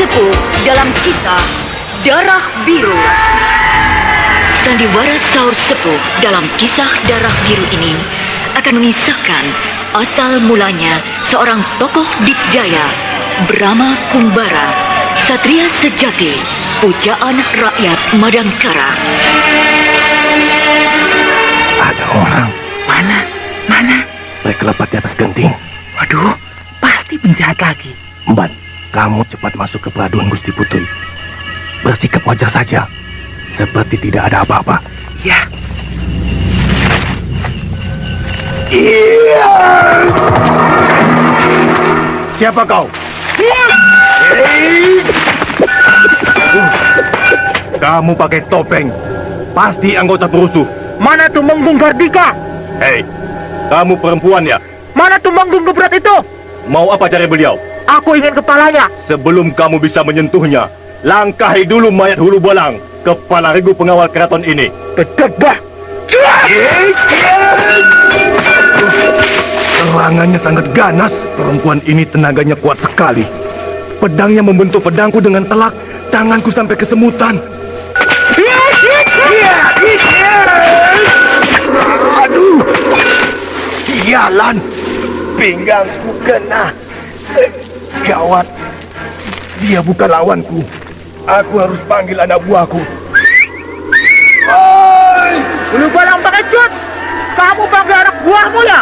Sepuh dalam kisah Darah Biru. Sandiwara Saur Sepuh dalam kisah Darah Biru ini akan mengisahkan asal mulanya seorang tokoh dikjaya, Brahma Kumbara, satria sejati, pujaan rakyat Madangkara. Ada orang. Mana? Mereka lepat di atas genting. Waduh, pasti penjahat lagi. Mban, kamu cepat masuk ke peladuan Gusti Putri. Bersikap wajar saja, seperti tidak ada apa-apa. Ya. Iya. Siapa kau? Kamu pakai topeng. Pasti anggota perusuh. Mana Tumenggung Gardika? Hei, kamu perempuan ya? Mana Tumenggung Gebrat itu? Mau apa cari beliau? Aku ingin kepalanya. Sebelum kamu bisa menyentuhnya, langkahi dulu mayat Hulu Bolang, kepala regu pengawal keraton ini. Tetebah. Serangannya sangat ganas. Perempuan ini tenaganya kuat sekali. Pedangnya membentuk pedangku dengan telak. Tanganku sampai kesemutan. Aduh, sialan. Pinggangku kena. Gawat. Dia bukan lawanku. Aku harus panggil anak buahku. Hulu Bolang pengecut. Kamu panggil anak buahmu ya?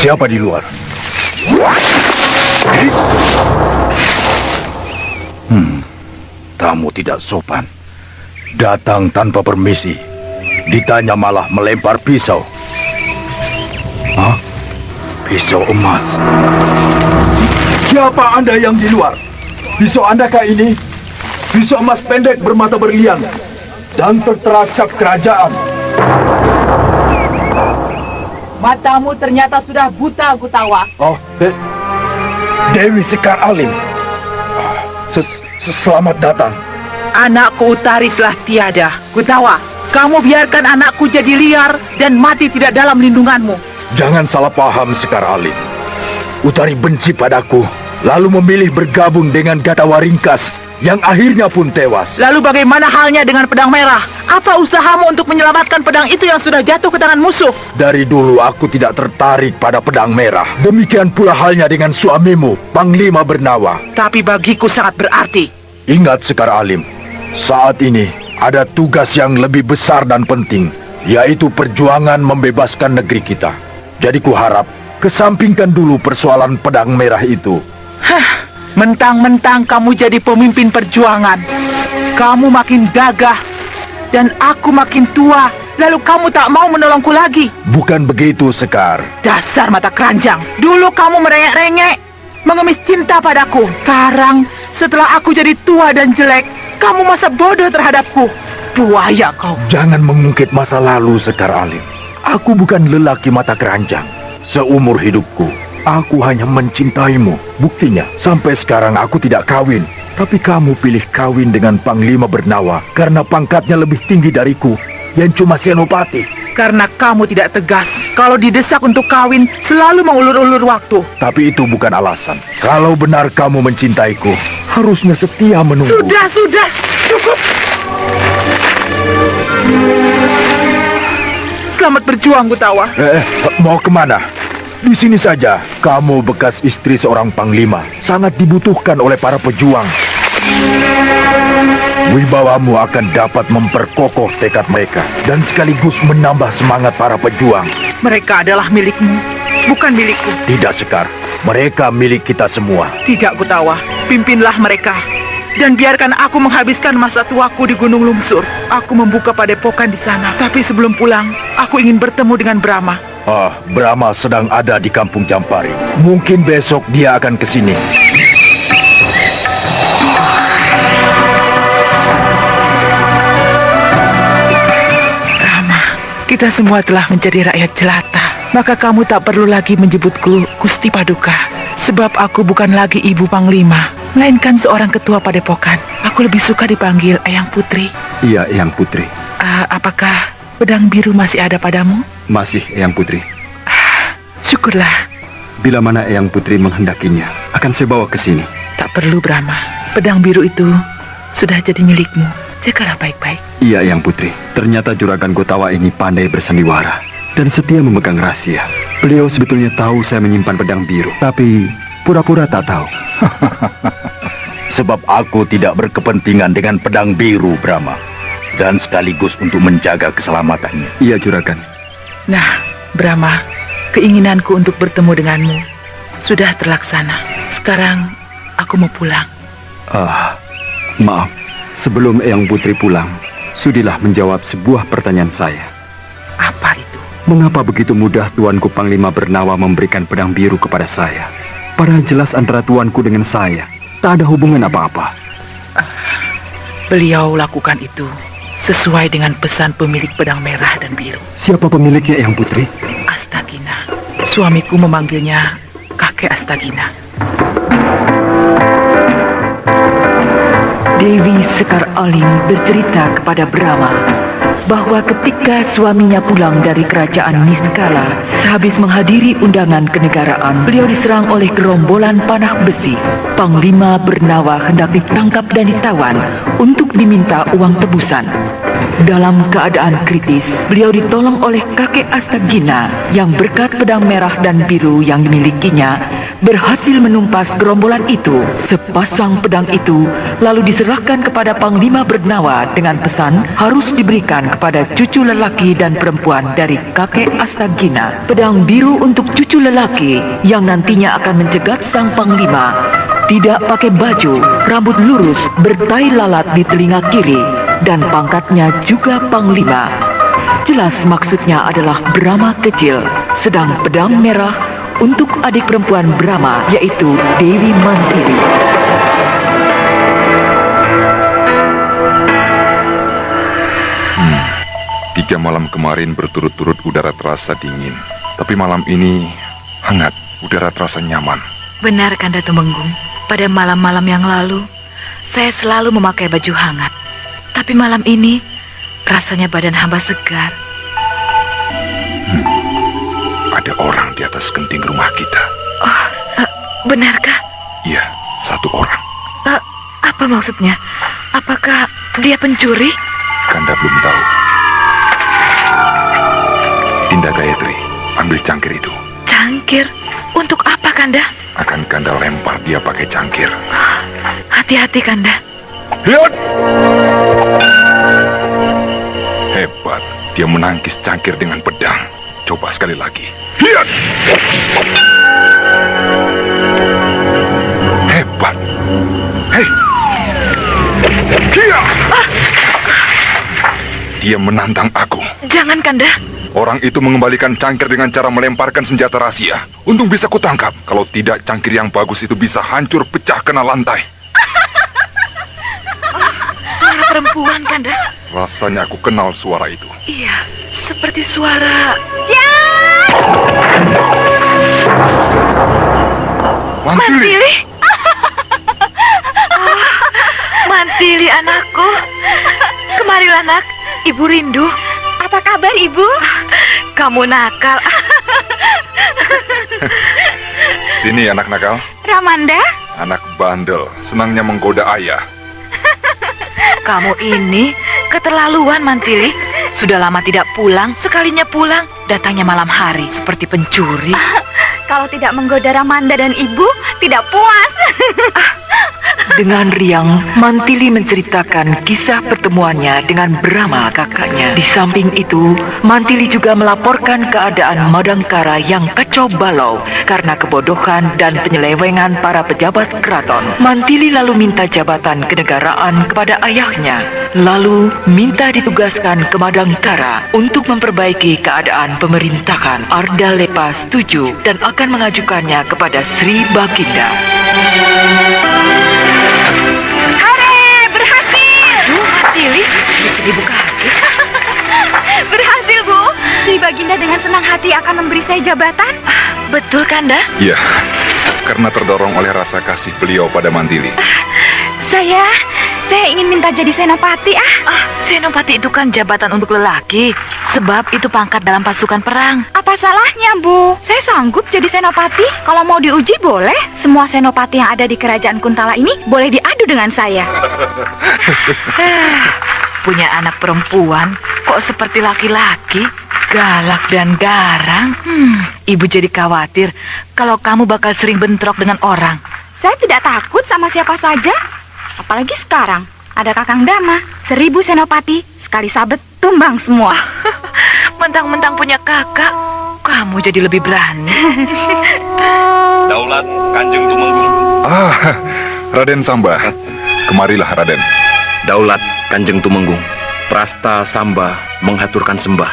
Siapa di luar? Tamu tidak sopan. Datang tanpa permisi. Ditanya malah melempar pisau. Hah? Pisau emas. Siapa Anda yang di luar? Pisau Andakah ini? Pisau emas pendek bermata berlian dan tertera cap kerajaan. Matamu ternyata sudah buta, Gutawa. Oh, Dewi Sekar Alim. Selamat datang. Anakku Utari telah tiada. Gutawa, kamu biarkan anakku jadi liar dan mati tidak dalam lindunganmu. Jangan salah paham, Sekar Alim. Utari benci padaku, lalu memilih bergabung dengan Gatawa Ringkas, yang akhirnya pun tewas. Lalu bagaimana halnya dengan pedang merah? Apa usahamu untuk menyelamatkan pedang itu yang sudah jatuh ke tangan musuh? Dari dulu aku tidak tertarik pada pedang merah. Demikian pula halnya dengan suamimu, Panglima Bernawa. Tapi bagiku sangat berarti. Ingat, Sekar Alim, saat ini ada tugas yang lebih besar dan penting, yaitu perjuangan membebaskan negeri kita. Jadi kuharap kesampingkan dulu persoalan pedang merah itu. Mentang-mentang kamu jadi pemimpin perjuangan, kamu makin gagah dan aku makin tua, lalu kamu tak mau menolongku lagi. Bukan begitu, Sekar. Dasar mata keranjang. Dulu kamu merengek-rengek, mengemis cinta padaku. Sekarang, setelah aku jadi tua dan jelek, kamu masa bodoh terhadapku. Buaya kau. Jangan mengungkit masa lalu, Sekar Alim. Aku bukan lelaki mata keranjang. Seumur hidupku, aku hanya mencintaimu. Buktinya, sampai sekarang aku tidak kawin. Tapi kamu pilih kawin dengan Panglima Bernawa karena pangkatnya lebih tinggi dariku, yang cuma senopati. Karena kamu tidak tegas. Kalau didesak untuk kawin, selalu mengulur-ulur waktu. Tapi itu bukan alasan. Kalau benar kamu mencintaiku, harusnya setia menunggu. Sudah, cukup. Selamat berjuang, Gutawa. Mau kemana? Di sini saja. Kamu bekas istri seorang panglima, sangat dibutuhkan oleh para pejuang. Wibawamu akan dapat memperkokoh tekad mereka dan sekaligus menambah semangat para pejuang. Mereka adalah milikmu, bukan milikku. Tidak, Sekar. Mereka milik kita semua. Tidak, Gutawa. Pimpinlah mereka. Dan biarkan aku menghabiskan masa tuaku di Gunung Lungsur. Aku membuka padepokan di sana. Tapi sebelum pulang, aku ingin bertemu dengan Brahma. Brahma sedang ada di kampung Jampari. Mungkin besok dia akan ke sini. Rama, kita semua telah menjadi rakyat jelata. Maka kamu tak perlu lagi menyebutku Gusti Paduka. Sebab aku bukan lagi ibu panglima, melainkan seorang ketua padepokan. Aku lebih suka dipanggil Eyang Putri. Iya, Eyang Putri. Apakah pedang biru masih ada padamu? Masih, Eyang Putri. Syukurlah. Bila mana Eyang Putri menghendakinya, akan saya bawa ke sini. Tak perlu, Brahma. Pedang biru itu sudah jadi milikmu. Jagalah baik-baik. Iya, Eyang Putri. Ternyata Juragan Gotawa ini pandai bersandiwara dan setia memegang rahasia. Beliau sebetulnya tahu saya menyimpan pedang biru, tapi pura-pura tak tahu. Sebab aku tidak berkepentingan dengan pedang biru, Brahma. Dan sekaligus untuk menjaga keselamatannya. Iya, Juragan. Nah, Brahma, keinginanku untuk bertemu denganmu sudah terlaksana. Sekarang aku mau pulang. Maaf. Sebelum Eyang Putri pulang, sudilah menjawab sebuah pertanyaan saya. Apa itu? Mengapa begitu mudah Tuanku Panglima Bernawa memberikan pedang biru kepada saya? Padahal jelas antara tuanku dengan saya tak ada hubungan apa-apa. Beliau lakukan itu sesuai dengan pesan pemilik pedang merah dan biru. Siapa pemiliknya, Eyang Putri? Astagina. Suamiku memanggilnya kakek Astagina. Dewi Sekar Alim bercerita kepada Brahma bahwa ketika suaminya pulang dari kerajaan Niskala, sehabis menghadiri undangan kenegaraan, beliau diserang oleh gerombolan panah besi. Panglima Bernawa hendak ditangkap dan ditawan untuk diminta uang tebusan. Dalam keadaan kritis, beliau ditolong oleh kakek Astagina yang berkat pedang merah dan biru yang dimilikinya berhasil menumpas gerombolan itu. Sepasang pedang itu lalu diserahkan kepada Panglima Bernawa dengan pesan harus diberikan kepada cucu lelaki dan perempuan dari kakek Astagina. Pedang biru untuk cucu lelaki yang nantinya akan mencegat sang Panglima. Tidak pakai baju, rambut lurus, bertai lalat di telinga kiri, dan pangkatnya juga Panglima. Jelas maksudnya adalah Brahma kecil, sedang pedang merah untuk adik perempuan Brahma, yaitu Dewi Mantili. Tiga malam kemarin berturut-turut udara terasa dingin, tapi malam ini hangat, udara terasa nyaman. Benar, Kanda Tumenggung. Pada malam-malam yang lalu, saya selalu memakai baju hangat. Tapi malam ini, rasanya badan hamba segar. Ada orang di atas genting rumah kita. Oh, benarkah? Iya, satu orang. Apa maksudnya? Apakah dia pencuri? Kanda belum tahu. Dinda Gayatri, ambil cangkir itu. Cangkir? Untuk apa, Kanda? Akan Kanda lempar dia pakai cangkir. Hati-hati, Kanda. Lihat! Hebat, dia menangkis cangkir dengan pedang. Coba sekali lagi. Lihat! Hebat. Hei! Dia! Dia menantang aku. Jangan, Kanda. Orang itu mengembalikan cangkir dengan cara melemparkan senjata rahasia. Untung bisa kutangkap. Kalau tidak, cangkir yang bagus itu bisa hancur pecah kena lantai. Suara perempuan, Kanda. Rasanya aku kenal suara itu. Iya, seperti suara... Mantili! Mantili, anakku. Kemarilah, nak. Ibu rindu. Apa kabar, Ibu? Kamu nakal. Sini anak nakal. Ramanda? Anak bandel, senangnya menggoda ayah. Kamu ini keterlaluan, Mantili. Sudah lama tidak pulang, sekalinya pulang, datangnya malam hari seperti pencuri. Kalau tidak menggoda Ramanda dan Ibu, tidak puas. Dengan riang, Mantili menceritakan kisah pertemuannya dengan Brahma kakaknya. Di samping itu, Mantili juga melaporkan keadaan Madangkara yang kacau balau karena kebodohan dan penyelewengan para pejabat keraton. Mantili lalu minta jabatan kenegaraan kepada ayahnya, lalu minta ditugaskan ke Madangkara untuk memperbaiki keadaan pemerintahan. Ardalepa setuju dan akan mengajukannya kepada Sri Baginda. Mantili, bikin ibu kaget. Berhasil, Bu. Sri Baginda dengan senang hati akan memberi saya jabatan. Betul, Kanda? Ya, karena terdorong oleh rasa kasih beliau pada Mantili. Saya ingin minta jadi senopati, Senopati itu kan jabatan untuk lelaki, sebab itu pangkat dalam pasukan perang. Apa salahnya, Bu? Saya sanggup jadi senopati. Kalau mau diuji, boleh. Semua senopati yang ada di kerajaan Kuntala ini boleh diadu dengan saya. Punya anak perempuan, kok seperti laki-laki, galak dan garang. Ibu jadi khawatir kalau kamu bakal sering bentrok dengan orang. Saya tidak takut sama siapa saja. Apalagi sekarang, ada Kakang Dama, 1000 senopati, sekali sabet tumbang semua. Mentang-mentang punya kakak, kamu jadi lebih berani. Daulat Kanjeng Tumenggung. Raden Samba. Kemarilah, Raden. Daulat Kanjeng Tumenggung. Prasta Samba menghaturkan sembah.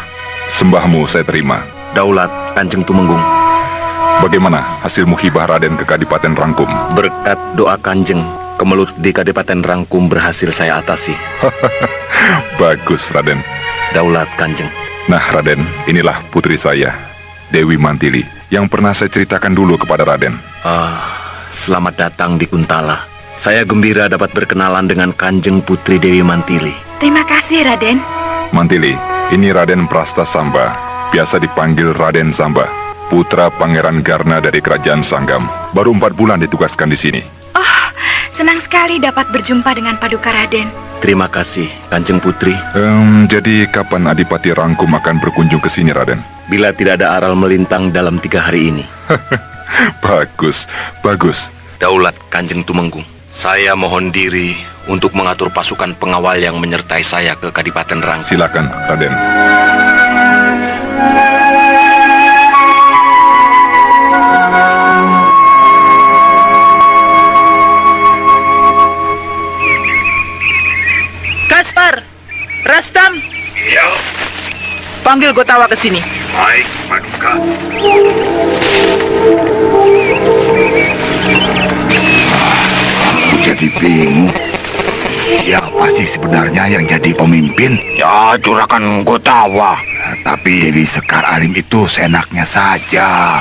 Sembahmu saya terima. Daulat Kanjeng Tumenggung. Bagaimana hasil muhibah Raden ke Kadipaten Rangkum? Berkat doa Kanjeng, kemelut di Kadipaten Rangkum berhasil saya atasi. Bagus, Raden. Daulat Kanjeng. Nah, Raden, inilah putri saya, Dewi Mantili, yang pernah saya ceritakan dulu kepada Raden. Selamat datang di Kuntala. Saya gembira dapat berkenalan dengan Kanjeng Putri Dewi Mantili. Terima kasih, Raden. Mantili, ini Raden Prasta Samba, biasa dipanggil Raden Samba, putra Pangeran Garna dari Kerajaan Sanggam. Baru 4 bulan ditugaskan di sini. Senang sekali dapat berjumpa dengan Paduka Raden. Terima kasih, Kanjeng Putri. Jadi kapan Adipati Rangkum akan berkunjung ke sini, Raden? Bila tidak ada aral melintang dalam 3 hari ini. Bagus, bagus. Daulat Kanjeng Tumenggung. Saya mohon diri untuk mengatur pasukan pengawal yang menyertai saya ke Kadipaten Rangkum. Silakan, Raden. Kaspar, Rastam, Ya, panggil Gotawa ke sini. baik, Paduka. Aku jadi bingung. Siapa sih sebenarnya yang jadi pemimpin? Ya, Juragan Gotawa. Tapi Dewi Sekar Alim itu seenaknya saja.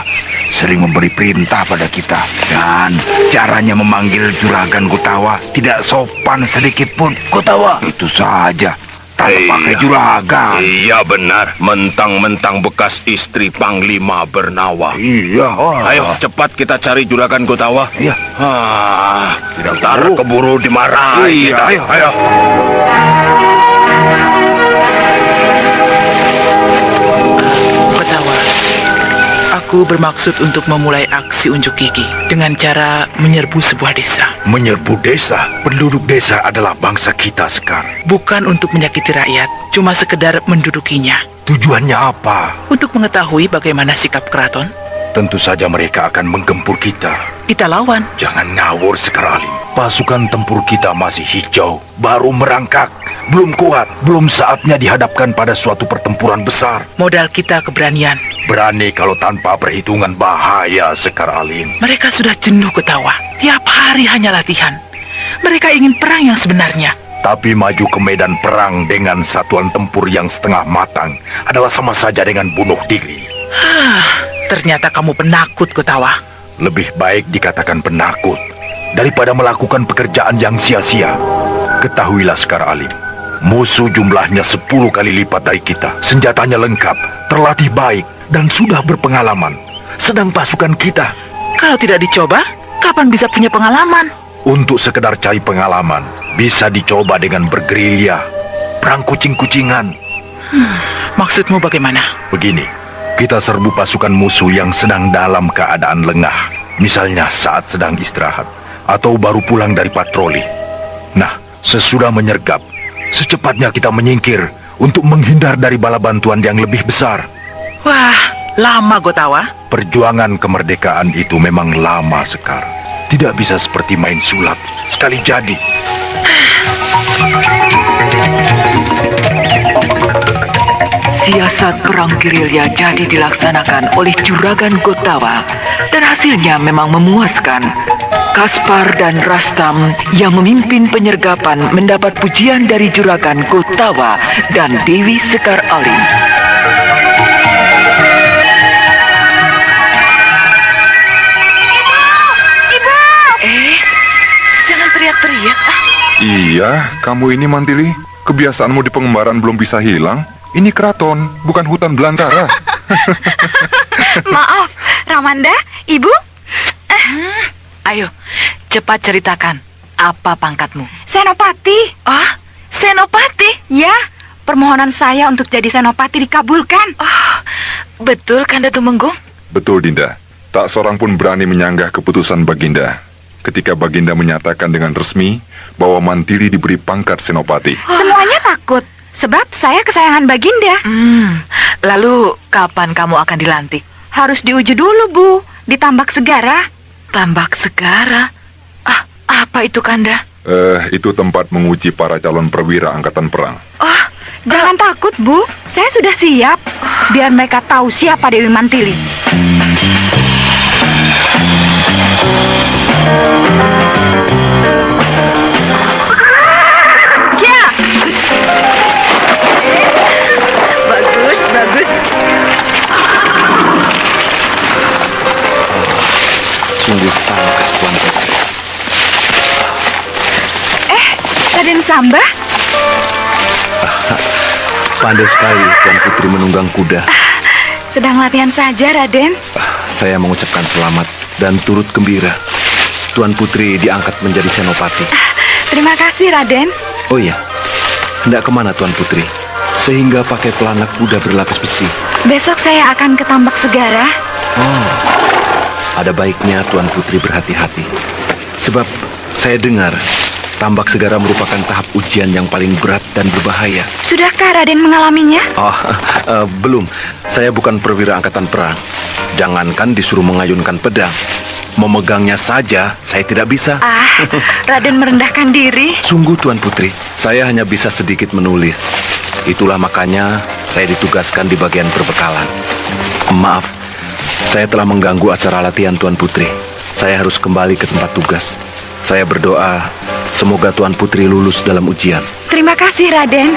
Sering memberi perintah pada kita. Dan caranya memanggil Juragan Gotawa tidak sopan sedikit pun. Gotawa, itu saja. Tak pakai juragan. Iya benar, mentang-mentang bekas istri Panglima Bernawa. Iya. Ayo cepat kita cari Juragan Gotawa. Iya. Ntar keburu dimarahi. Iya, kita. ayo. Gotawa, aku bermaksud untuk memulai aksi unjuk gigi dengan cara menyerbu sebuah desa. Menyerbu desa? Penduduk desa adalah bangsa kita, Sekar. Bukan untuk menyakiti rakyat, cuma sekedar mendudukinya. Tujuannya apa? Untuk mengetahui bagaimana sikap keraton. Tentu saja mereka akan menggempur kita. Kita lawan. Jangan ngawur, Sekar Alim. Pasukan tempur kita masih hijau, baru merangkak, belum kuat, belum saatnya dihadapkan pada suatu pertempuran besar. Modal kita keberanian. Berani kalau tanpa perhitungan bahaya, Sekar Alim. Mereka sudah jenuh Gotawa. Tiap hari hanya latihan. Mereka ingin perang yang sebenarnya. Tapi maju ke medan perang dengan satuan tempur yang setengah matang adalah sama saja dengan bunuh diri. Ternyata kamu penakut, Gotawa. Lebih baik dikatakan penakut daripada melakukan pekerjaan yang sia-sia. Ketahuilah, Sekar Alim, musuh jumlahnya 10 kali lipat dari kita. Senjatanya lengkap, terlatih baik, dan sudah berpengalaman. Sedang pasukan kita, Kalau tidak dicoba, kapan bisa punya pengalaman? untuk sekedar cari pengalaman, bisa dicoba dengan bergerilya, perang kucing-kucingan. Maksudmu bagaimana? Begini, kita serbu pasukan musuh yang sedang dalam keadaan lengah. Misalnya saat sedang istirahat, atau baru pulang dari patroli. Nah, sesudah menyergap, secepatnya kita menyingkir untuk menghindar dari bala bantuan yang lebih besar. Wah, lama Gotawa. Perjuangan kemerdekaan itu memang lama, Sekar. Tidak bisa seperti main sulap sekali jadi. Siasat perang gerilya jadi dilaksanakan oleh Juragan Gotawa dan hasilnya memang memuaskan. Kaspar dan Rastam yang memimpin penyergapan mendapat pujian dari Juragan Gotawa dan Dewi Sekar Alim. Ibu! Jangan teriak-teriak. Iya, kamu ini Mantili. Kebiasaanmu di pengembaraan belum bisa hilang. Ini keraton, bukan hutan belantara. Maaf, Ramanda, Ibu? Ayo, cepat ceritakan. Apa pangkatmu? Senopati. Ah, Senopati? Ya, permohonan saya untuk jadi senopati dikabulkan. Betul, Kanda Tumenggung? Betul, Dinda. Tak seorang pun berani menyanggah keputusan Baginda ketika Baginda menyatakan dengan resmi bahwa Mantili diberi pangkat senopati. Semuanya takut, sebab saya kesayangan Baginda. Lalu kapan kamu akan dilantik? Harus diuji dulu, Bu, di Tambak Segara. Tambak Segara? Apa itu, Kanda? Itu tempat menguji para calon perwira angkatan perang. Jangan takut, Bu. Saya sudah siap. Biar mereka tahu siapa Dewi Mantili. Ya. Bagus, bagus. Sungguh tangkas, Tuan Putri. Raden Samba? Pandai sekali Tuan Putri menunggang kuda. Sedang latihan saja, Raden. Saya mengucapkan selamat dan turut gembira. Tuan Putri diangkat menjadi senopati. Terima kasih, Raden. Oh iya, hendak kemana Tuan Putri? Sehingga pakai pelanak kuda berlapis besi. Besok saya akan ke Tambak Segara. Ada baiknya Tuan Putri berhati-hati. Sebab saya dengar Tambak Segara merupakan tahap ujian yang paling berat dan berbahaya. Sudahkah Raden mengalaminya? Belum. Saya bukan perwira angkatan perang. Jangankan disuruh mengayunkan pedang, memegangnya saja saya tidak bisa. Raden merendahkan diri. Sungguh Tuan Putri, saya hanya bisa sedikit menulis. Itulah makanya saya ditugaskan di bagian perbekalan. Maaf, saya telah mengganggu acara latihan Tuan Putri. Saya harus kembali ke tempat tugas. Saya berdoa semoga Tuan Putri lulus dalam ujian. Terima kasih, Raden.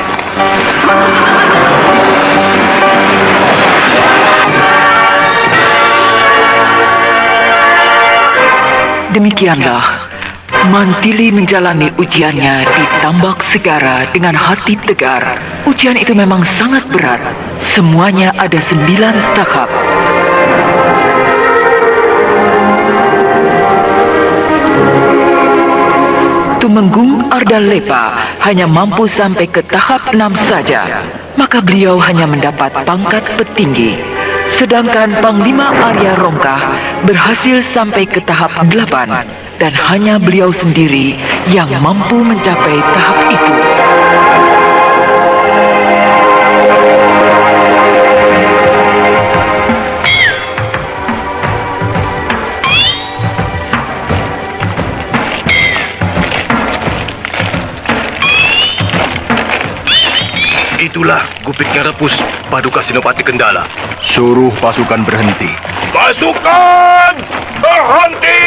Demikianlah Mantili menjalani ujiannya di Tambak Segara dengan hati tegar. Ujian itu memang sangat berat. Semuanya ada 9 tahap. Tumenggung Ardalepa hanya mampu sampai ke tahap 6 saja. Maka beliau hanya mendapat pangkat petinggi. Sedangkan Panglima Arya Rongkah berhasil sampai ke tahap 8 dan hanya beliau sendiri yang mampu mencapai tahap itu. Itulah gupiknya Repus, Paduka Senopati Kendala. Suruh pasukan berhenti. Pasukan berhenti!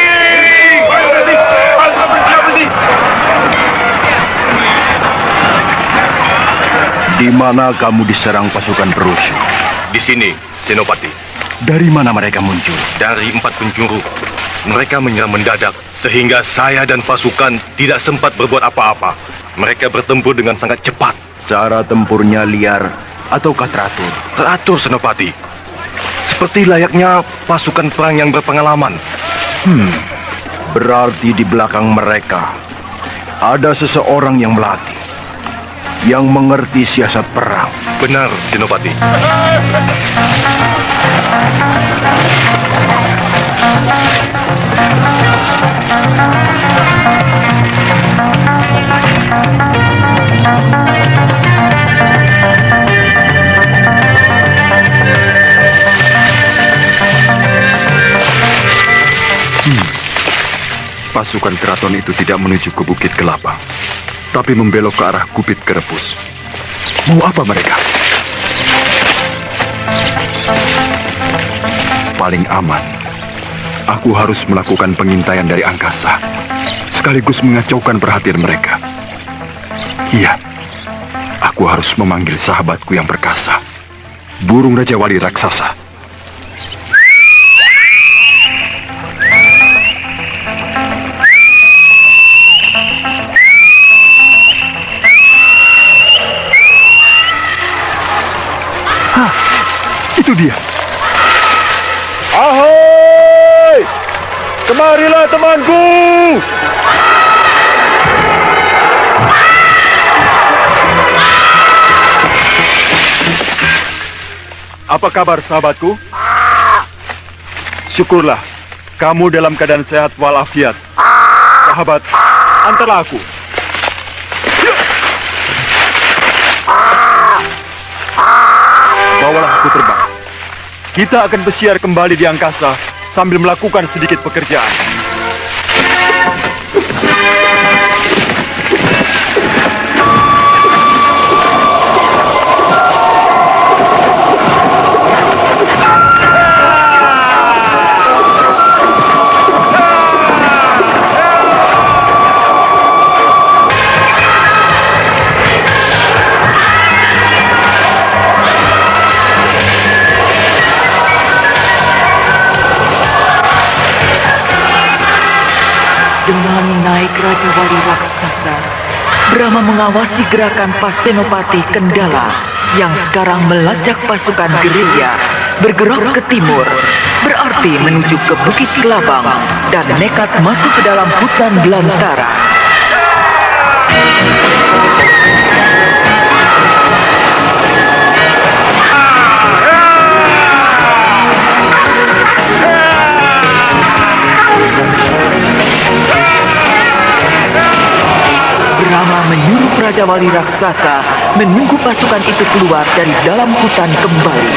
Berhenti! Di mana kamu diserang pasukan perusuh? Di sini, Senopati. Dari mana mereka muncul? Dari 4 penjuru. Mereka menyerang mendadak, sehingga saya dan pasukan tidak sempat berbuat apa-apa. Mereka bertempur dengan sangat cepat. Cara tempurnya liar ataukah teratur? Teratur, Senopati. Seperti layaknya pasukan perang yang berpengalaman. Berarti di belakang mereka ada seseorang yang melatih, yang mengerti siasat perang. Benar, Senopati. pasukan keraton itu tidak menuju ke Bukit Kelabang, tapi membelok ke arah Gubit Kerebus. Mau apa mereka? Paling aman, aku harus melakukan pengintaian dari angkasa, sekaligus mengacaukan perhatian mereka. Iya, aku harus memanggil sahabatku yang perkasa, burung Raja Wali raksasa. Hah, itu dia. Ahoy! Kemarilah temanku! Apa kabar sahabatku? Syukurlah, kamu dalam keadaan sehat walafiat. Sahabat, antarlah aku. Bawalah aku terbang. Kita akan bersiar kembali di angkasa sambil melakukan sedikit pekerjaan. Dengan naik Raja Wali raksasa, Brahma mengawasi gerakan Pasenopati Kendala yang sekarang melacak pasukan gerilya bergerak ke timur, berarti menuju ke Bukit Kelabang dan nekat masuk ke dalam hutan belantara. Brahma menyuruh Raja Wali raksasa menunggu pasukan itu keluar dari dalam hutan kembali.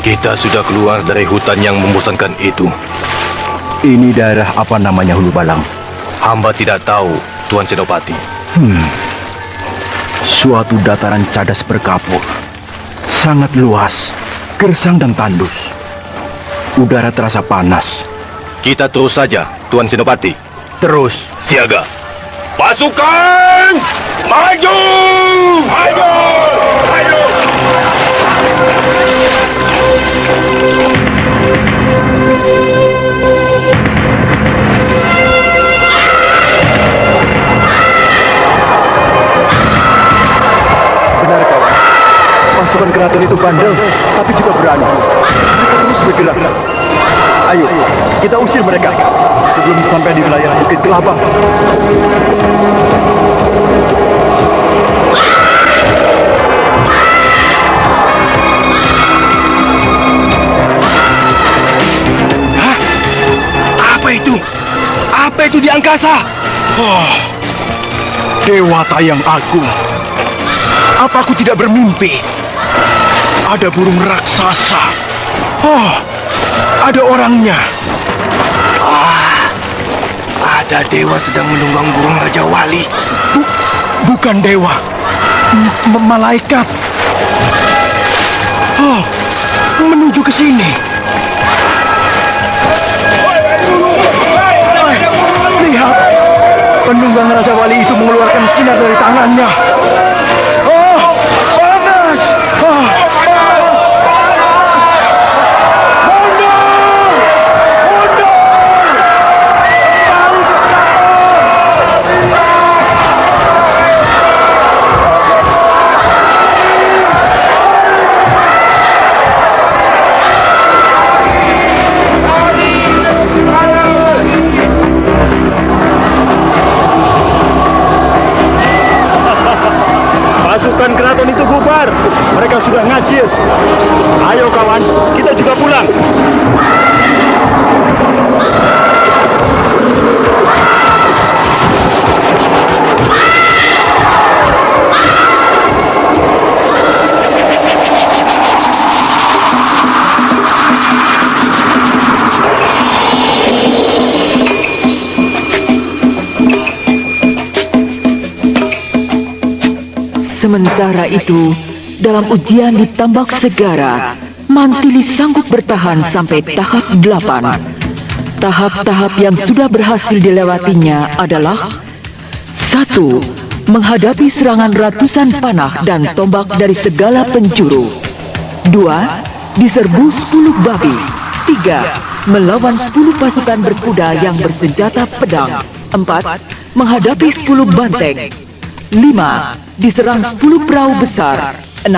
Kita sudah keluar dari hutan yang membosankan itu. Ini daerah apa namanya Hulu Balang? Hamba tidak tahu, Tuan Senopati. Suatu dataran cadas berkapur, sangat luas, gersang dan tandus. Udara terasa panas. Kita terus saja, Tuan Senopati. Terus, Siaga. Pasukan! Maju! Maju! Maju! Benar kawan, pasukan keraton itu bandel, tapi juga berani. Mereka terus bergerak. Ayo, kita usir mereka sebelum sampai di wilayah Bukit Kelabang. Hah? Apa itu? Apa itu di angkasa? Oh, Dewata yang agung. Apa aku tidak bermimpi? Ada burung raksasa. Oh, ada orangnya. Ada dewa sedang menunggang burung Raja Wali. Bukan dewa. Malaikat. Oh, menuju ke sini. Penunggang Raja Wali itu mengeluarkan sinar dari tangannya. Oh, panas! Pasukan keraton itu bubar. Mereka sudah ngacir. Ayo kawan, kita juga pulang. Sementara itu, dalam ujian di Tambak Segara, Mantili sanggup bertahan sampai tahap 8. Tahap-tahap yang sudah berhasil dilewatinya adalah 1. Menghadapi serangan ratusan panah dan tombak dari segala penjuru. 2. Diserbu 10 babi. 3. Melawan 10 pasukan berkuda yang bersenjata pedang. 4. Menghadapi 10 banteng. 5. Diserang 10 perahu besar. 6.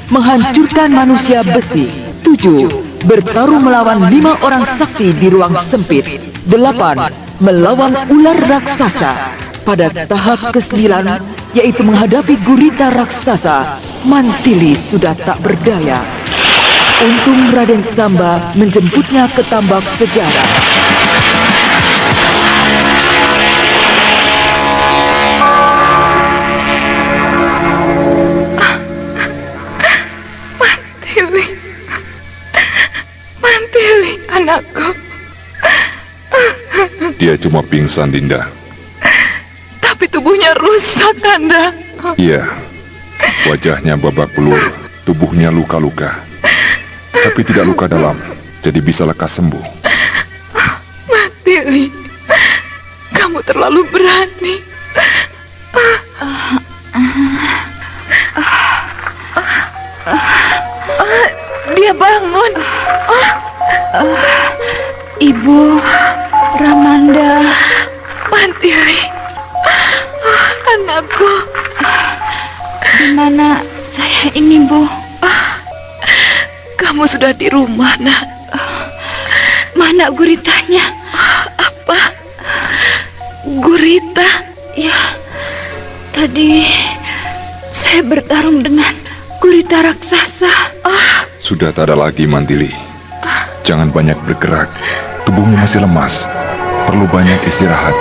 Menghancurkan manusia besi. 7. Bertarung melawan 5 orang sakti di ruang sempit. 8. Melawan ular raksasa. Pada tahap ke-9, yaitu menghadapi gurita raksasa, Mantili sudah tak berdaya. Untung Raden Samba menjemputnya ke Tambak Segara. Mantili, anakku. Dia cuma pingsan, Dinda. Tapi tubuhnya rusak, Kanda. Iya, wajahnya babak belur, tubuhnya luka-luka. Tapi tidak luka dalam, jadi bisa lekas sembuh. Mantili, kamu terlalu berani. Dia bangun. Ibu Ramanda. Mantili, anakku. Di mana saya ini, Bu? Kamu sudah di rumah, Nak. Mana guritanya? Apa? Gurita? Ya, tadi saya bertarung dengan gurita raksasa. Sudah tak ada lagi, Mantili. Jangan banyak bergerak. Tubuhmu masih lemas. Perlu banyak istirahat.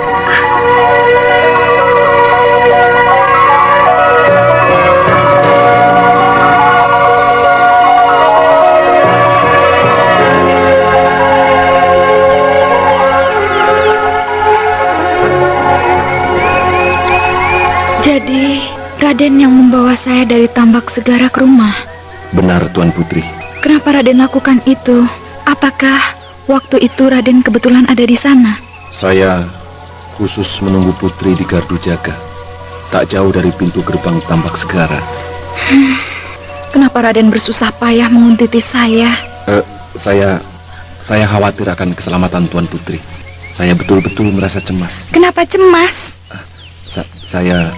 Jadi, Raden yang membawa saya dari Tambak Segara ke rumah. Benar, Tuan Putri. Kenapa Raden lakukan itu? Apakah waktu itu Raden kebetulan ada di sana? Saya khusus menunggu Putri di gardu jaga, tak jauh dari pintu gerbang Tambak Segara. Kenapa Raden bersusah payah menguntit saya? Saya khawatir akan keselamatan Tuan Putri. Saya betul-betul merasa cemas. Kenapa cemas? Saya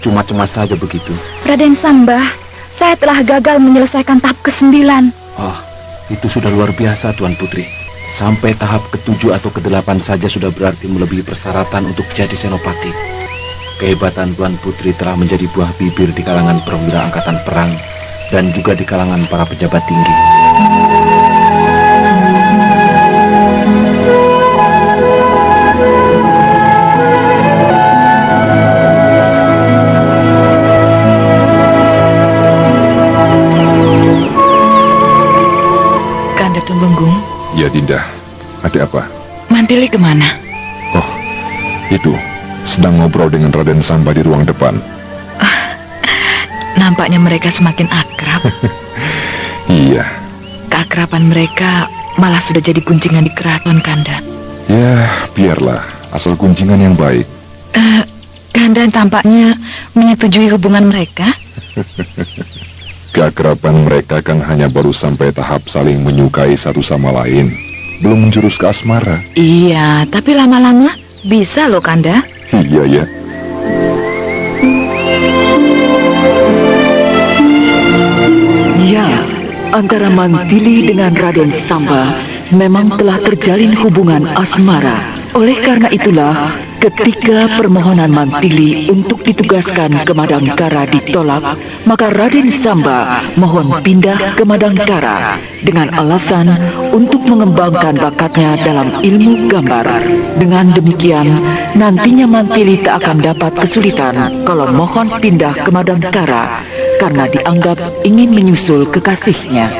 cuma cemas saja begitu. Raden Samba, saya telah gagal menyelesaikan tahap ke-9. Oh, itu sudah luar biasa, Tuan Putri. Sampai tahap ke-7 atau ke-8 saja sudah berarti melebihi persyaratan untuk jadi senopati. Kehebatan Tuan Putri telah menjadi buah bibir di kalangan perwira angkatan perang dan juga di kalangan para pejabat tinggi. Tumenggung. Ya, Dinda. Ada apa? Mantili kemana? Oh, itu. Sedang ngobrol dengan Raden Samba di ruang depan. Nampaknya mereka semakin akrab. Iya. Keakraban mereka malah sudah jadi guncingan di keraton, Kanda. Ya, biarlah, asal kunjingan yang baik. Kanda tampaknya menyetujui hubungan mereka. Keakraban mereka kan hanya baru sampai tahap saling menyukai satu sama lain. Belum menjurus ke asmara. Iya, tapi lama-lama bisa loh, Kanda. Iya ya. Ya, antara Mantili dengan Raden Samba memang telah terjalin hubungan asmara. Oleh karena itulah, ketika permohonan Mantili untuk ditugaskan ke Madangkara ditolak, maka Raden Samba mohon pindah ke Madangkara dengan alasan untuk mengembangkan bakatnya dalam ilmu gambar. Dengan demikian, nantinya Mantili tak akan dapat kesulitan kalau mohon pindah ke Madangkara karena dianggap ingin menyusul kekasihnya.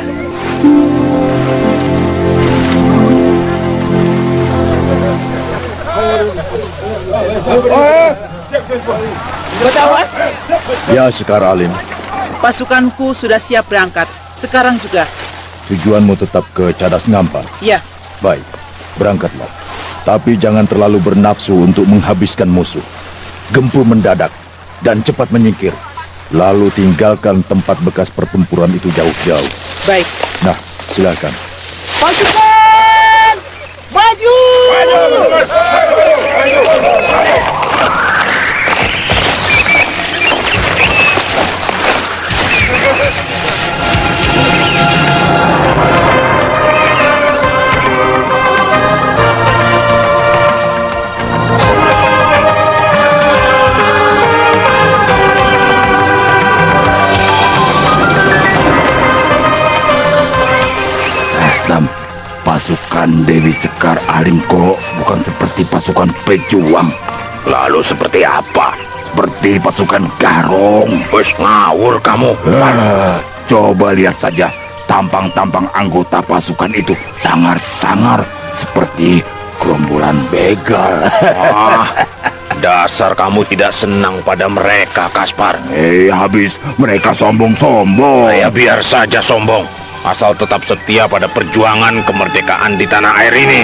Ya, Sekar Alim. Pasukanku sudah siap berangkat. Sekarang juga. Tujuanmu tetap ke Cadas Ngampa? Ya. Baik, berangkatlah. Tapi jangan terlalu bernafsu untuk menghabiskan musuh. Gempur mendadak dan cepat menyingkir. Lalu tinggalkan tempat bekas pertempuran itu jauh-jauh. Baik. Nah, silakan. Pasukan! Maju! Pasukan Dewi Sekar Alim kok bukan seperti pasukan pejuang. Lalu seperti apa? Seperti pasukan Garong. Wes ngawur kamu. Coba lihat saja tampang-tampang anggota pasukan itu sangar-sangar seperti gerombolan begal. Dasar kamu tidak senang pada mereka, Kaspar. Habis mereka sombong-sombong. Ya biar saja sombong. Asal tetap setia pada perjuangan kemerdekaan di tanah air ini.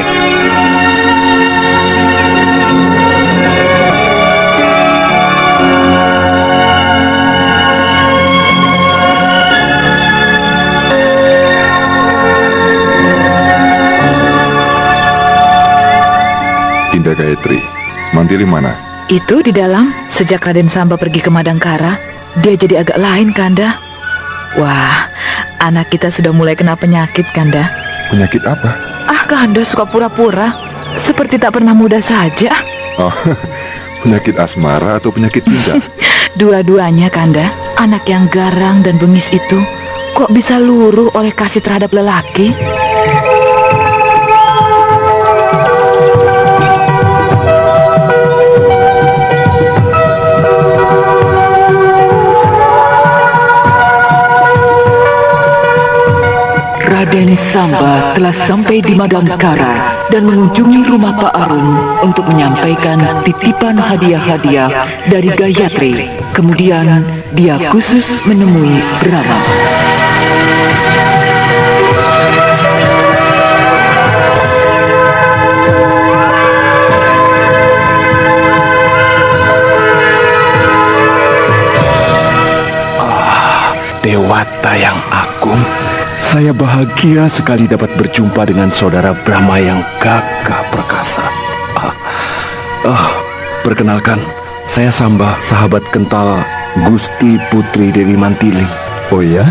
Dinda Gayatri, Mantili mana? Itu di dalam. Sejak Raden Samba pergi ke Madangkara, dia jadi agak lain, Kanda. Wah, anak kita sudah mulai kena penyakit, Kanda. Penyakit apa? Kanda suka pura-pura, seperti tak pernah muda saja. Oh, penyakit asmara atau penyakit cinta? Dua-duanya, Kanda. Anak yang garang dan bengis itu kok bisa luruh oleh kasih terhadap lelaki? Raden Samba telah sampai di Madangkara dan mengunjungi rumah Pak Arum untuk menyampaikan titipan hadiah-hadiah dari Gayatri. Kemudian dia khusus menemui Brahma. Dewata yang agung, saya bahagia sekali dapat berjumpa dengan saudara Brahma yang gagah perkasa. Perkenalkan, saya Samba, sahabat kental Gusti Putri Dewi Mantili. Oh ya?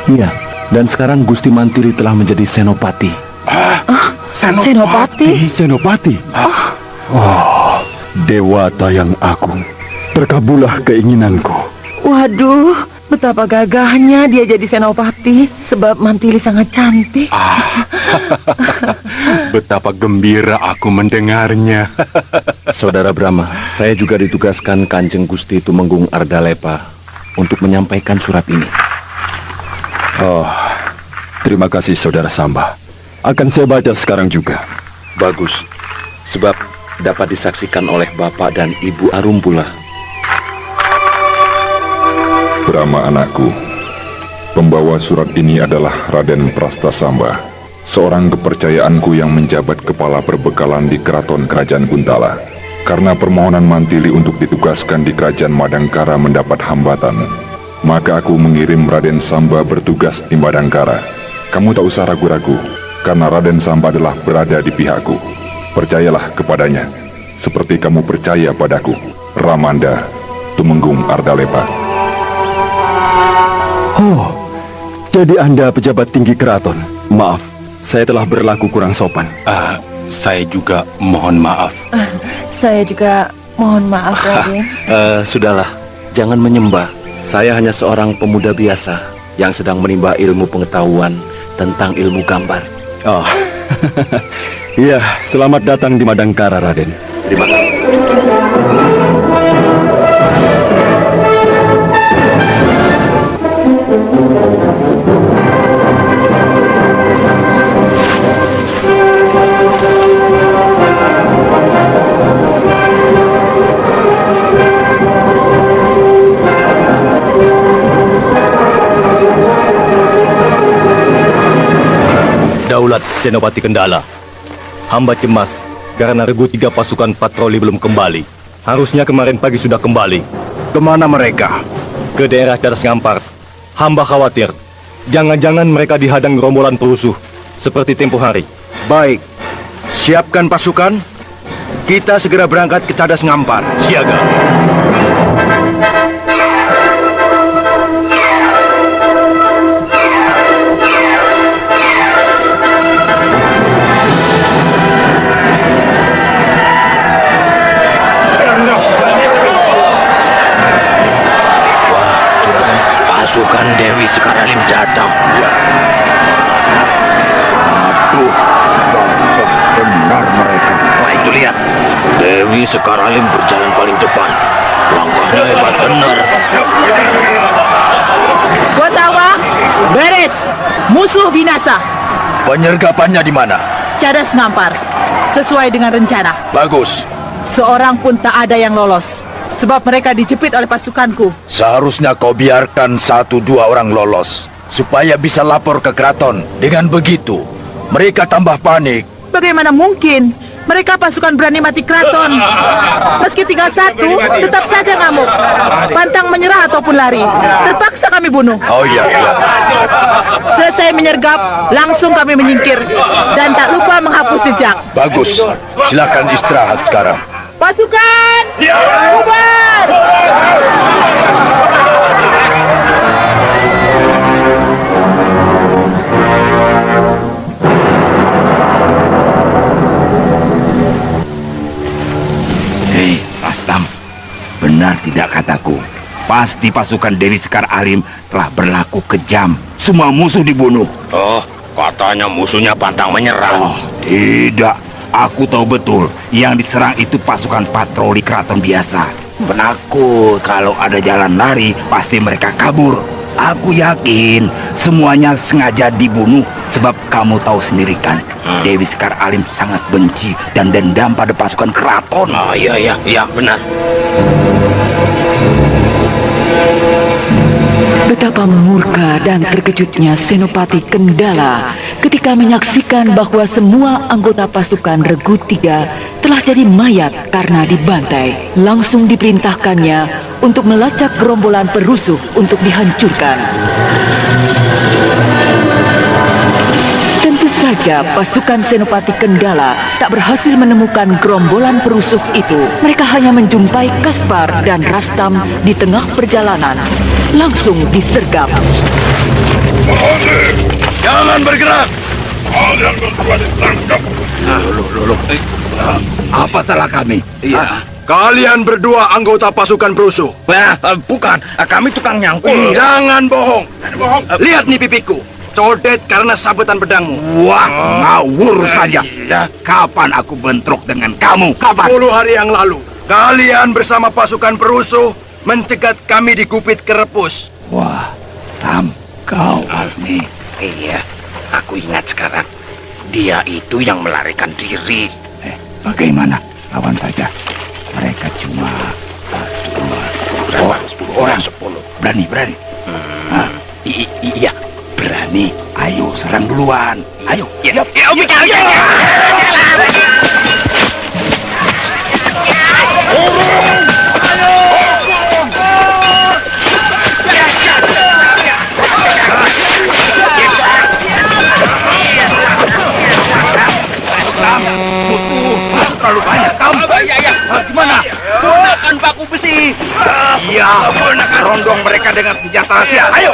Iya, dan sekarang Gusti Mantili telah menjadi senopati. Senopati? Senopati? Oh, Dewata yang agung, terkabullah keinginanku. Waduh, betapa gagahnya dia jadi senopati, sebab Mantili sangat cantik. Betapa gembira aku mendengarnya. Saudara Brahma, saya juga ditugaskan Kanjeng Gusti Tumenggung Ardalepa untuk menyampaikan surat ini. Oh, terima kasih Saudara Samba. Akan saya baca sekarang juga. Bagus, sebab dapat disaksikan oleh Bapak dan Ibu Arum pula. Brahma anakku, pembawa surat ini adalah Raden Prastasamba, seorang kepercayaanku yang menjabat kepala perbekalan di keraton kerajaan Kuntala. Karena permohonan Mantili untuk ditugaskan di kerajaan Madangkara mendapat hambatan, maka aku mengirim Raden Samba bertugas di Madangkara. Kamu tak usah ragu-ragu, karena Raden Samba adalah berada di pihakku. Percayalah kepadanya, seperti kamu percaya padaku. Ramanda, Tumenggung Ardalepa. Oh, jadi Anda pejabat tinggi keraton. Maaf, saya telah berlaku kurang sopan. Saya juga mohon maaf. Saya juga mohon maaf, Raden. Sudahlah, jangan menyembah. Saya hanya seorang pemuda biasa yang sedang menimba ilmu pengetahuan tentang ilmu gambar. Oh, iya, selamat datang di Madangkara, Raden. Terima kasih. Daulat Senopati Kendala, hamba cemas karena Regu 3 pasukan patroli belum kembali. Harusnya kemarin pagi sudah kembali. Kemana mereka? Ke daerah Cadas Ngampar. Hamba khawatir, jangan-jangan mereka dihadang gerombolan perusuh seperti tempo hari. Baik, siapkan pasukan. Kita segera berangkat ke Cadas Ngampar. Siaga. Pasukan Dewi Sekaralim datang. Aduh, benar mereka. Wah, itu lihat. Dewi Sekaralim berjalan paling depan. Langkahnya hebat benar. Gotawa, beres. Musuh binasa. Penyergapannya di mana? Cadas Ngampar. Sesuai dengan rencana. Bagus. Seorang pun tak ada yang lolos, sebab mereka dijepit oleh pasukanku. Seharusnya kau biarkan 1-2 orang lolos, supaya bisa lapor ke keraton. Dengan begitu, mereka tambah panik. Bagaimana mungkin? Mereka pasukan berani mati keraton. Meski tinggal 1, tetap saja ngamuk. Pantang menyerah ataupun lari. Terpaksa kami bunuh. Oh iya. Selesai menyergap, langsung kami menyingkir. Dan tak lupa menghapus jejak. Bagus. Silakan istirahat sekarang. Pasukan! Bubar! Hei, Rastam. Benar tidak kataku? Pasti pasukan Dewi Sekar Alim telah berlaku kejam. Semua musuh dibunuh. Oh, katanya musuhnya pantang menyerah. Oh, tidak. Aku tahu betul, yang diserang itu pasukan patroli keraton biasa. Penakut kalau ada jalan lari, pasti mereka kabur. Aku yakin semuanya sengaja dibunuh, sebab kamu tahu sendiri kan, Dewi Sekar Alim sangat benci dan dendam pada pasukan keraton. Oh iya, benar. Betapa murka dan terkejutnya Senopati Kendala ketika menyaksikan bahwa semua anggota pasukan Regu 3 telah jadi mayat karena dibantai. Langsung diperintahkannya untuk melacak gerombolan perusuh untuk dihancurkan. Tentu saja pasukan Senopati Kendala tak berhasil menemukan gerombolan perusuh itu. Mereka hanya menjumpai Kaspar dan Rastam di tengah perjalanan. Langsung disergap. Jangan bergerak! Kalian berdua ditangkap. Apa salah kami? Iya. Kalian berdua anggota pasukan perusuh. Bukan, kami tukang nyangkul. Jangan bohong. Lihat nih pipiku. Codet karena sabetan pedangmu. Wah, ngawur saja. Kapan aku bentrok dengan kamu? Kapan? 10 hari yang lalu. Kalian bersama pasukan perusuh mencegat kami di Gupit Kerepus. Wah, Tam, kau nih. Iya, aku ingat sekarang. Dia itu yang melarikan diri. Bagaimana? Lawan saja. Mereka cuma 10 orang. Berani. Iya, Berani? Ayo serang duluan. Ayo. Ya, Terlalu banyak kamu. Gimana? Gunakan baku besi. Iya, rondong mereka dengan senjata rahasia. Ayo.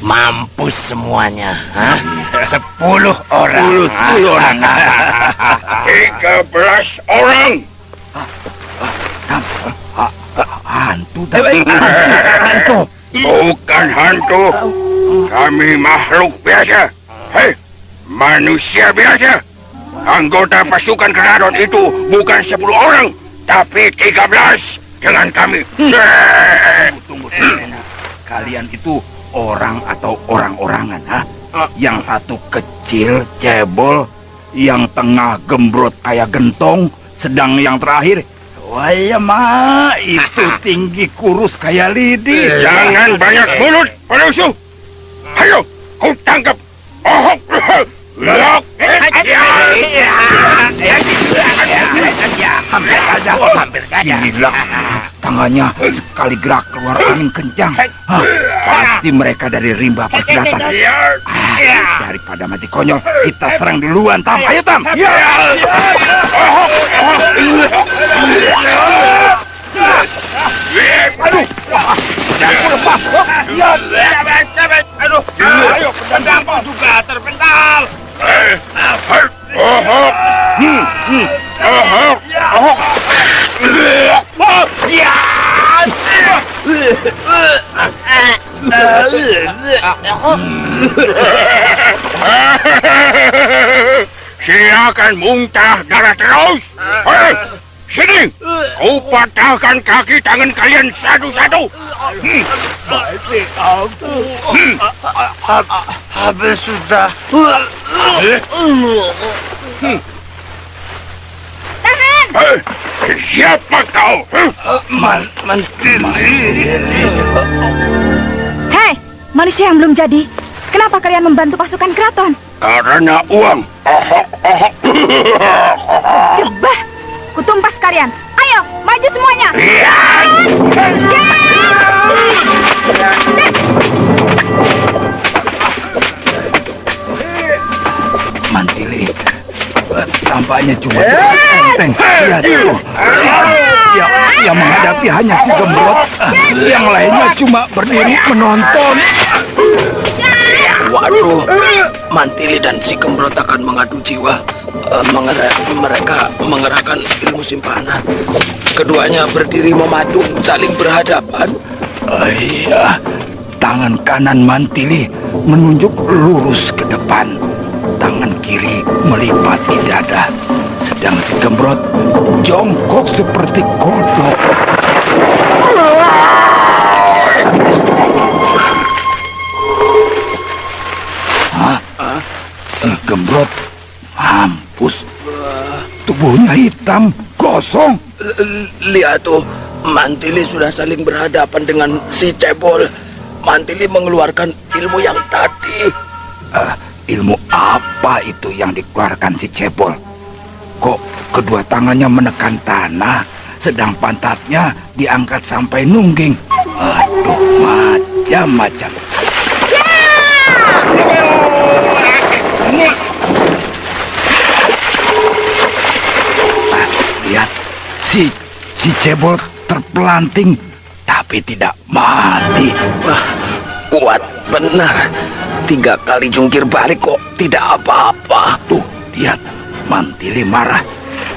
Mampus semuanya. 10 orang. 10 orang. 13 orang. Hantu. Hantu. Bukan hantu. Kami makhluk biasa. Hei, manusia biasa. Anggota pasukan keraton itu bukan 10 orang, tapi 13 dengan kami. Tunggu. Kalian itu orang atau orang-orangan, ha? Yang satu kecil, cebol, yang tengah gembrot kayak gentong, sedang yang terakhir, wah ya ma, itu tinggi kurus kayak lidi. Jangan banyak mulut, penusuh. Ayo, kau tangkap. Oh, lok. Hampir saja. Gila, tangannya sekali gerak keluar angin kencang. Pasti mereka dari rimba persilatan. Daripada mati konyol, kita serang duluan, Tam. Ayo, Tam. Aduh, pedangku lepas. Aduh, ayo, pedangku juga terpental. Silakan muntah darah terus. Hei, sini, kau patahkan kaki tangan kalian satu-satu. Habis sudah. Hei, siapa kau? Hei, manusia yang belum jadi. Kenapa kalian membantu pasukan keraton? Karena uang. Bah, kutumpas kalian. Ayo, maju semuanya. Mantili, tampaknya cuma enteng. Lihat itu. Yang menghadapi hanya si gembrot. Yang lainnya cuma berdiri menonton. Waduh, Mantili dan si Gembrot akan mengadu jiwa. Mereka mengerahkan ilmu simpanan. Keduanya berdiri mematung, saling berhadapan. Iya, tangan kanan Mantili menunjuk lurus ke depan. Tangan kiri melipat di dada. Sedang si Gembrot jongkok seperti kodok. Si Gembrot mampus. Tubuhnya hitam, gosong. Lihat tuh, Mantili sudah saling berhadapan dengan si Cebol. Mantili mengeluarkan ilmu yang tadi. Ilmu apa itu yang dikeluarkan si Cebol? Kok kedua tangannya menekan tanah, sedang pantatnya diangkat sampai nungging? Aduh, macam-macam. Lihat, si Cebol terpelanting, tapi tidak mati. Wah, kuat benar. 3 kali jungkir balik kok tidak apa-apa. Tuh, lihat, Mantili marah.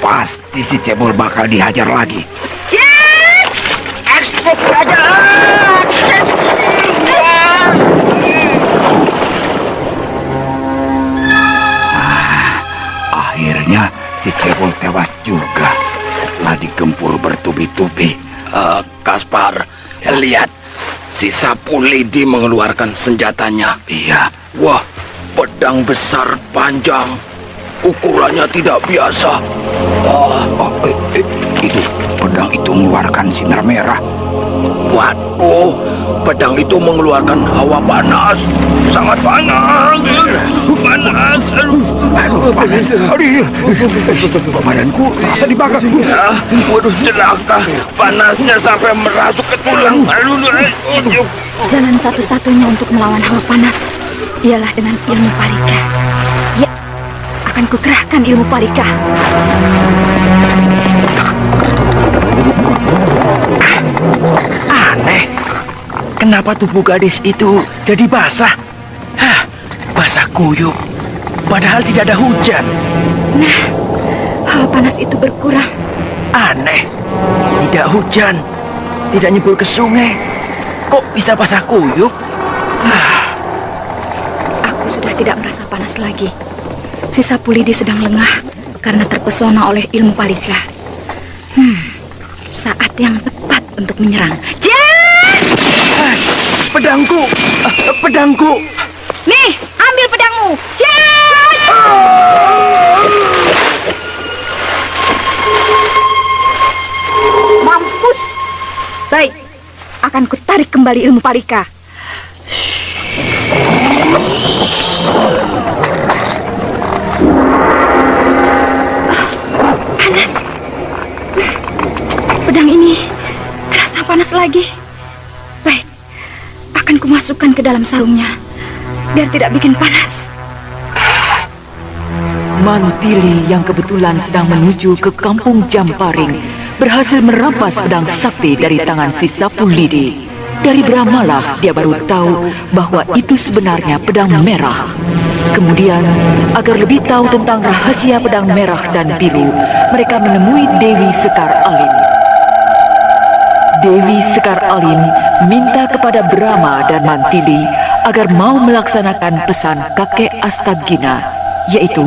Pasti si Cebol bakal dihajar lagi. Akhirnya si Cebol tewas juga setelah digempur bertubi-tubi. Kaspar, Lihat, si Sapu Lidi mengeluarkan senjatanya. Iya. Wah, pedang besar panjang. Ukurannya tidak biasa. Itu pedang itu mengeluarkan sinar merah. Waduh, pedang itu mengeluarkan hawa panas. Sangat panas. Panas. Aduh, panas. Badanku terasa dibakar. Ya, waduh, celaka. Panasnya sampai merasuk ke tulang. Jalan satu-satunya untuk melawan hawa panas ialah dengan ilmu Parika. Ya, akan kukerahkan ilmu Parika. Aneh, kenapa tubuh gadis itu jadi basah? Basah kuyup, padahal tidak ada hujan. Nah, hawa panas itu berkurang. Aneh, tidak hujan, tidak nyebur ke sungai. Kok bisa basah kuyup? Aku sudah tidak merasa panas lagi. Si Sapu Lidi sedang lengah karena terpesona oleh ilmu Parika. Saat yang tepat untuk menyerang. Pedangku! Pedangku! Nih, ambil pedangmu! Mampus! Baik, akan kutarik kembali ilmu Parika. Panas. Pedang ini terasa panas lagi. Baik, akan kumasukkan ke dalam sarungnya biar tidak bikin panas. Mantili yang kebetulan sedang menuju ke kampung Jamparing berhasil merampas pedang sakti dari tangan si Sapu Lidi. Dari Brahmalah dia baru tahu bahwa itu sebenarnya pedang merah. Kemudian, agar lebih tahu tentang rahasia pedang merah dan biru, mereka menemui Dewi Sekar Alim. Dewi Sekar Alim minta kepada Brahma dan Mantili agar mau melaksanakan pesan kakek Astagina, yaitu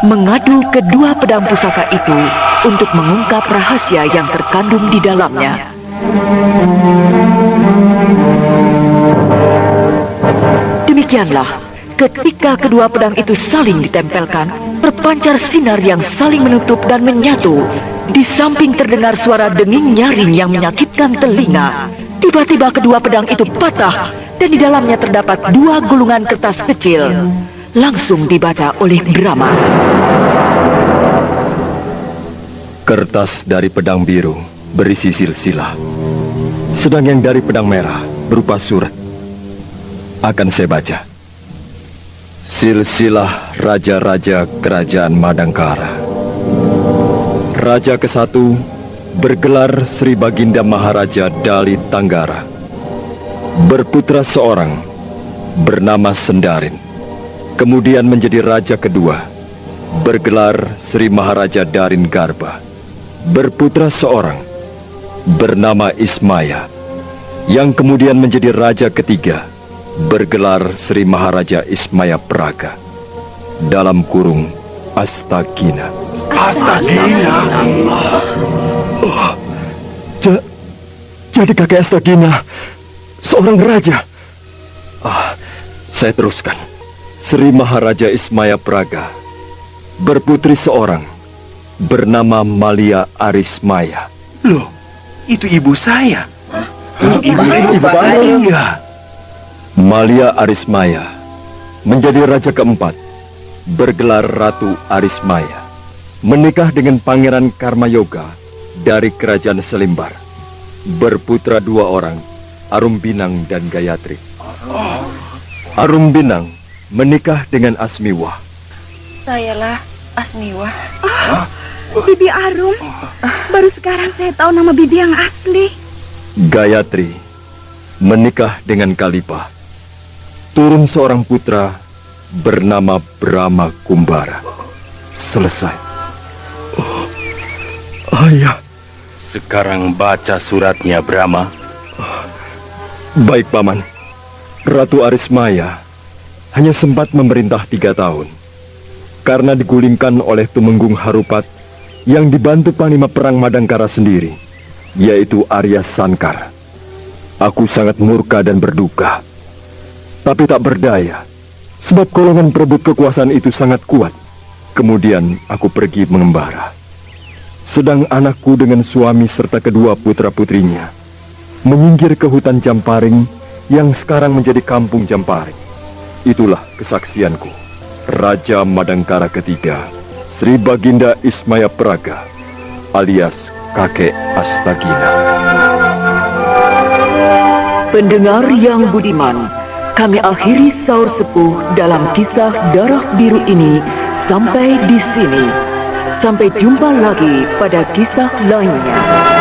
mengadu kedua pedang pusaka itu untuk mengungkap rahasia yang terkandung di dalamnya. Demikianlah, ketika kedua pedang itu saling ditempelkan, berpancar sinar yang saling menutup dan menyatu. Di samping terdengar suara denging nyaring yang menyakitkan telinga. Tiba-tiba kedua pedang itu patah dan di dalamnya terdapat dua gulungan kertas kecil. Langsung dibaca oleh Brahma. Kertas dari pedang biru berisi silsilah, sedang yang dari pedang merah berupa surat. Akan saya baca. Silsilah Raja-Raja Kerajaan Madangkara. Raja ke-1 bergelar Sri Baginda Maharaja Dali Tanggara. Berputra seorang bernama Sendarin. Kemudian menjadi raja kedua, bergelar Sri Maharaja Darin Garba. Berputra seorang bernama Ismaya, yang kemudian menjadi raja ketiga, bergelar Sri Maharaja Ismaya Praga. Dalam kurung Astagina. Astagina. Jadi kakek Astagina seorang raja. Saya teruskan. Sri Maharaja Ismaya Praga berputri seorang bernama Malia Arismaya. Loh, itu ibu saya. Ibu Balinga. Malia Arismaya menjadi raja keempat, bergelar Ratu Arismaya. Menikah dengan Pangeran Karmayoga dari Kerajaan Selimbar. Berputra dua orang, Arumbinang dan Gayatri. Arumbinang menikah dengan Asmiwah. Sayalah Asmiwah. Bibi Arum. Baru sekarang saya tahu nama bibi yang asli. Gayatri menikah dengan Kalipah. Turun seorang putra bernama Brahma Kumbara. Selesai. Ayah. Sekarang baca suratnya, Brahma. Baik, Paman. Ratu Arismaya hanya sempat memerintah 3 tahun. Karena digulingkan oleh Tumenggung Harupat yang dibantu Panglima Perang Madangkara sendiri, yaitu Arya Sankar. Aku sangat murka dan berduka. Tapi tak berdaya, sebab golongan perebut kekuasaan itu sangat kuat. Kemudian aku pergi mengembara. Sedang anakku dengan suami serta kedua putra-putrinya menyingkir ke hutan Jamparing yang sekarang menjadi kampung Jamparing. Itulah kesaksianku. Raja Madangkara ketiga, Sri Baginda Ismaya Praga, alias Kakek Astagina. Pendengar yang budiman, kami akhiri Saur Sepuh dalam kisah Darah Biru ini sampai di sini. Sampai jumpa lagi pada kisah lainnya.